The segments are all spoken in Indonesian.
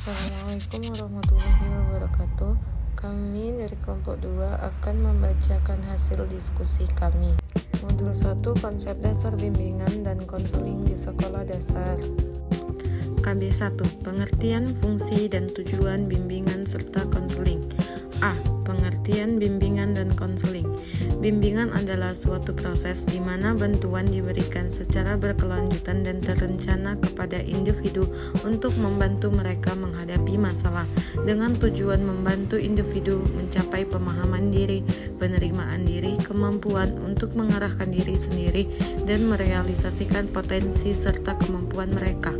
Assalamualaikum warahmatullahi wabarakatuh. Kami dari kelompok 2 akan membacakan hasil diskusi kami. Modul 1, konsep dasar bimbingan dan konseling di sekolah dasar. KB1, pengertian, fungsi, dan tujuan bimbingan serta konseling. A. Pengertian bimbingan dan konseling. Bimbingan adalah suatu proses di mana bantuan diberikan secara berkelanjutan dan terencana kepada individu untuk membantu mereka menghadapi masalah dengan tujuan membantu individu mencapai pemahaman diri, penerimaan diri, kemampuan untuk mengarahkan diri sendiri, dan merealisasikan potensi serta kemampuan mereka.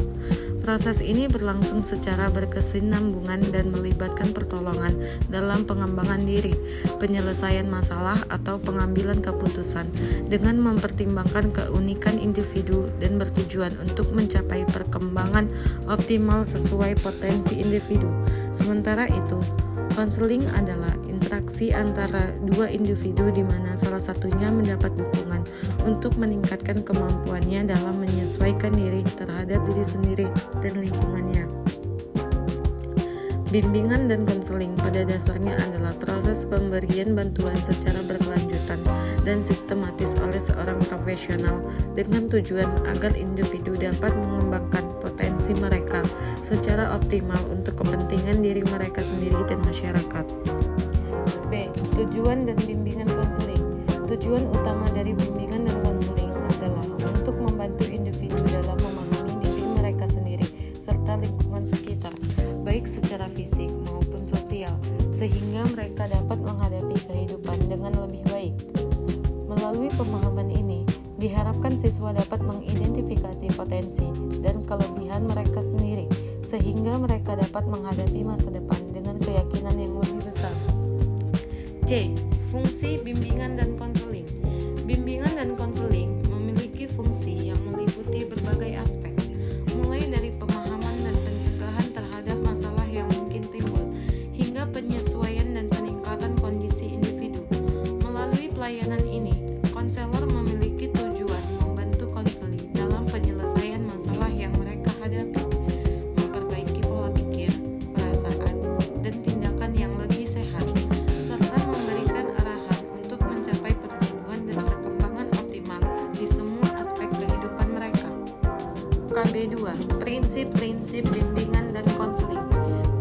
Proses ini berlangsung secara berkesinambungan dan melibatkan pertolongan dalam pengembangan diri, penyelesaian masalah, atau pengambilan keputusan dengan mempertimbangkan keunikan individu dan bertujuan untuk mencapai perkembangan optimal sesuai potensi individu. Sementara itu, konseling adalah interaksi antara dua individu di mana salah satunya mendapat dukungan untuk meningkatkan kemampuannya dalam menyesuaikan diri terhadap diri sendiri dan lingkungannya. Bimbingan dan konseling pada dasarnya adalah proses pemberian bantuan secara berkelanjutan dan sistematis oleh seorang profesional dengan tujuan agar individu dapat mengembangkan potensi mereka secara optimal untuk kepentingan diri mereka sendiri dan masyarakat. B. Tujuan dan bimbingan konseling. Tujuan utama dari bimbingan dan konseling adalah untuk membantu individu dalam memahami diri mereka sendiri serta lingkungan sekitar, baik secara fisik maupun sosial, sehingga mereka dapat menghadapi kehidupan dengan lebih baik. Melalui pemahaman ini, diharapkan siswa dapat mengidentifikasi potensi dan kelebihan mereka sendiri, sehingga mereka dapat menghadapi masa depan dengan keyakinan yang lebih besar. C. Fungsi bimbingan dan konseling. Bimbingan dan konseling memiliki fungsi yang meliputi berbagai aspek, mulai dari pemahaman dan pencegahan terhadap masalah yang mungkin timbul, hingga penyesuaian dan peningkatan kondisi individu. Melalui pelayanan ini, konselor memiliki tujuan membantu konseli dalam penyelesaian masalah yang mereka hadapi, memperbaiki pola pikir, perasaan, dan tindakan yang lebih sehat, serta memberikan arahan untuk mencapai pertumbuhan dan perkembangan optimal di semua aspek kehidupan mereka. KB2, prinsip-prinsip bimbingan dan konseling.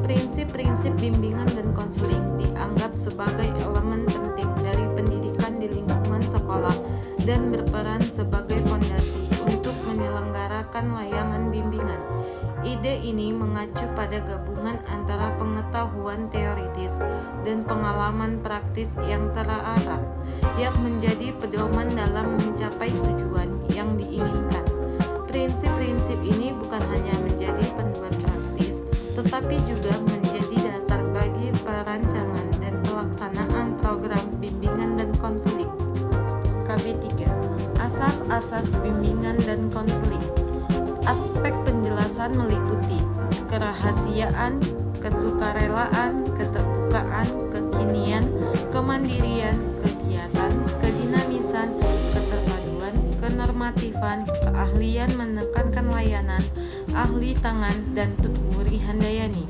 Prinsip-prinsip bimbingan dan konseling dianggap sebagai elemen penting dari pendidikan di lingkungan sekolah dan berperan sebagai fondasi untuk menyelenggarakan layanan bimbingan. Ide ini mengacu pada gabungan antara pengetahuan teoritis dan pengalaman praktis yang terarah, yang menjadi pedoman dalam mencapai tujuan yang diinginkan. Prinsip-prinsip ini bukan hanya menjadi panduan praktis, tetapi juga menjadi dasar bagi perancangan dan pelaksanaan program bimbingan dan konseling. KB3, asas-asas bimbingan dan konseling. Aspek penjelasan meliputi kerahasiaan, kesukarelaan, keterbukaan, kekinian, kemandirian, kegiatan, kedinamisan, keterpaduan, kenormatifan, keahlian menekankan layanan, ahli tangan, dan tutwuri handayani.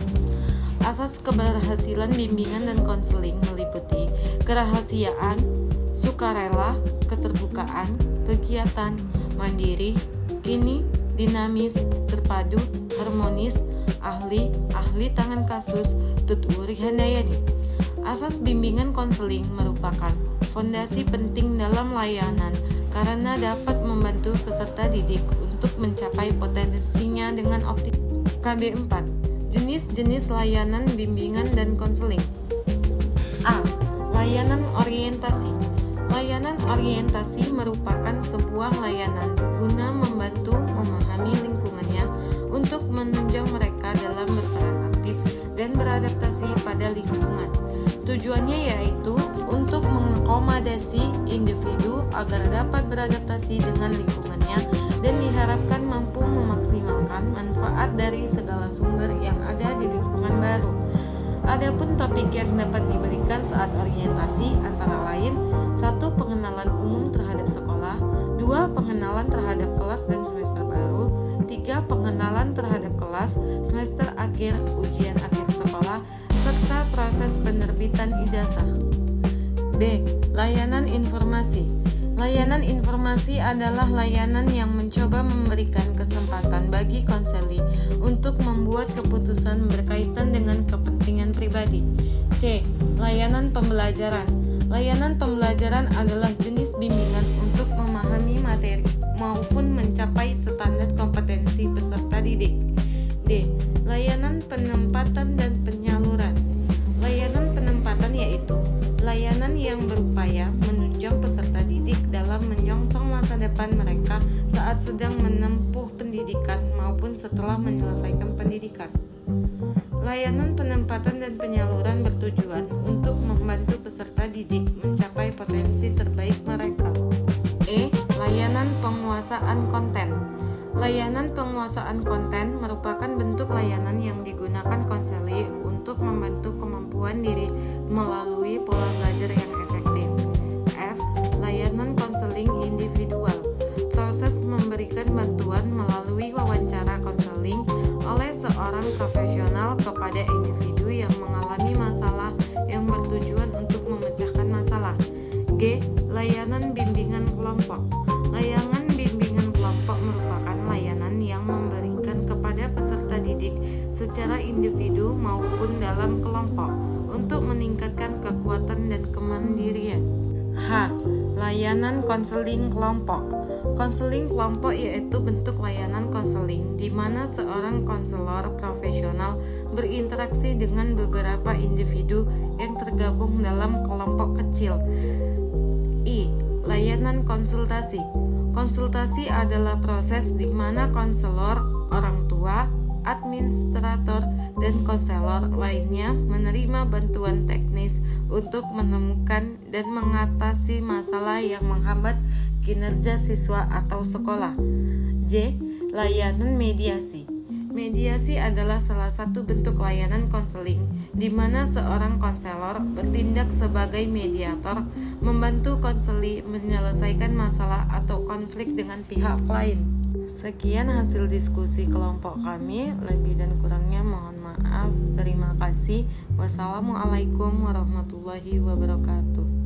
Asas keberhasilan bimbingan dan konseling meliputi kerahasiaan, sukarela, keterbukaan, kegiatan, mandiri, kini, dinamis, terpadu, harmonis, ahli tangan kasus, tutwuri handayani. Asas bimbingan konseling merupakan fondasi penting dalam layanan karena dapat membantu peserta didik untuk mencapai potensinya dengan optimal. KB4, jenis-jenis layanan bimbingan dan konseling. A. Layanan orientasi. Layanan orientasi merupakan sebuah layanan guna membantu memahami lingkungannya untuk menunjang mereka dalam berperan aktif dan beradaptasi pada lingkungan. Tujuannya yaitu untuk mengakomodasi individu agar dapat beradaptasi dengan lingkungannya dan diharapkan mampu memaksimalkan manfaat dari segala sumber yang ada di lingkungan baru. Adapun topik yang dapat diberikan saat orientasi antara lain 1. Pengenalan umum terhadap sekolah, 2. Pengenalan terhadap kelas dan semester baru, 3. Pengenalan terhadap kelas, semester akhir, ujian akhir sekolah, serta proses penerbitan ijazah. B. Layanan informasi. Layanan informasi adalah layanan yang mencoba memberikan kesempatan bagi konseli untuk membuat keputusan berkaitan dengan kepentingan pribadi. C. Layanan pembelajaran. Layanan pembelajaran adalah jenis bimbingan untuk memahami materi maupun mencapai standar kompetensi peserta didik. D. Layanan penempatan dan penyaluran. Layanan penempatan yaitu layanan yang berupaya menunjang peserta didik dalam menyongsong masa depan mereka saat sedang menempuh pendidikan maupun setelah menyelesaikan pendidikan. Layanan penempatan dan penyaluran bertujuan untuk membantu peserta didik mencapai potensi terbaik mereka. E. Layanan penguasaan konten. Layanan penguasaan konten merupakan bentuk layanan yang digunakan konseli untuk membantu kemampuan diri melalui pola belajar yang efektif. F. Layanan konseling individual. Proses memberikan bantuan melalui wawancara konseling oleh seorang profesional kepada individu yang mengalami masalah yang bertujuan untuk memecahkan masalah. G. Layanan bimbingan kelompok. Layanan bimbingan kelompok merupakan layanan yang memberikan kepada peserta didik secara individu maupun dalam kelompok untuk meningkatkan kekuatan dan kemandirian. H. Layanan konseling kelompok. Konseling kelompok yaitu bentuk layanan konseling di mana seorang konselor profesional berinteraksi dengan beberapa individu yang tergabung dalam kelompok kecil. I. Layanan konsultasi. Konsultasi adalah proses di mana konselor, orang tua, administrator, dan konselor lainnya menerima bantuan teknis untuk menemukan dan mengatasi masalah yang menghambat kinerja siswa atau sekolah. J. Layanan mediasi. Mediasi adalah salah satu bentuk layanan konseling di mana seorang konselor bertindak sebagai mediator, membantu konseli menyelesaikan masalah atau konflik dengan pihak lain. Sekian hasil diskusi kelompok kami, lebih dan kurangnya mohon maaf. Terima kasih. Wassalamualaikum warahmatullahi wabarakatuh.